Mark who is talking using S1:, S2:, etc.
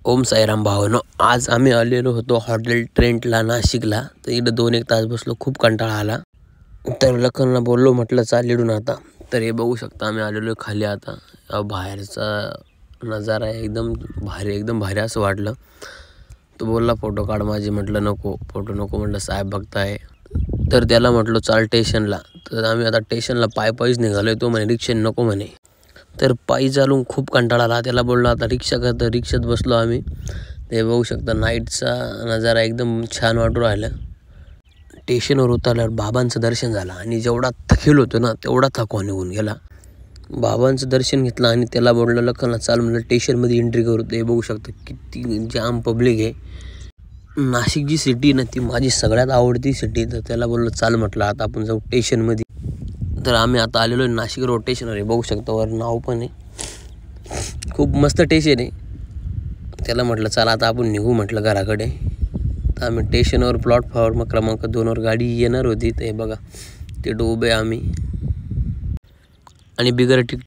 S1: ओम साईराम भावनो, आज आम्ही आलेलो होतो हॉटेल ट्रेंटला नाशिकला. तर इकडं 2-1 तास बसलो, खूप कंटाळा आला. तर लखनला बोललो, म्हटलं चाल इकडून आता. तर हे बघू शकता आम्ही आलेलो खाली आता. बाहेरचा नजारा आहे एकदम भारी, एकदम भारी असं वाटलं. तो बोलला फोटो काढ माझे, म्हटलं नको फोटो नको, म्हटलं साहेब बघताय. तर त्याला म्हटलं चाल स्टेशनला. तर आम्ही आता स्टेशनला पायीच निघालोय. तो म्हणे रिक्षाने नको म्हणे. तर पायी चालून खूप कंटाळा आला. त्याला बोललो आता रिक्षा कर, तर रिक्षात बसलो आम्ही. ते बघू शकता नाईटचा नजारा एकदम छान वाटू राहिला. स्टेशनवर उतरल्यावर बाबांचं दर्शन झालं आणि जेवढा थकेल होतो ना तेवढा थकवा निघून गेला. बाबांचं दर्शन घेतलं आणि त्याला बोललं लखनला चाल, म्हणलं स्टेशनमध्ये एंट्री करू. ते बघू शकता किती जाम पब्लिक आहे. नाशिक जी सिटी ना ती माझी सगळ्यात आवडती सिटी. तर त्याला बोललो चाल, म्हटलं आता आपण जाऊ स्टेशनमध्ये. तर आम्ही आता आलेलो आहे नाशिक रोड स्टेशनवर आहे. बघू शकता वर नाव पण आहे, खूप मस्त स्टेशन आहे. त्याला म्हटलं चला आता आपण निघू, म्हटलं घराकडे. तर आम्ही स्टेशनवर प्लॅटफॉर्म क्रमांक 2वर गाडी येणार होती. ते बघा तिथं उभे आम्ही आणि बिगर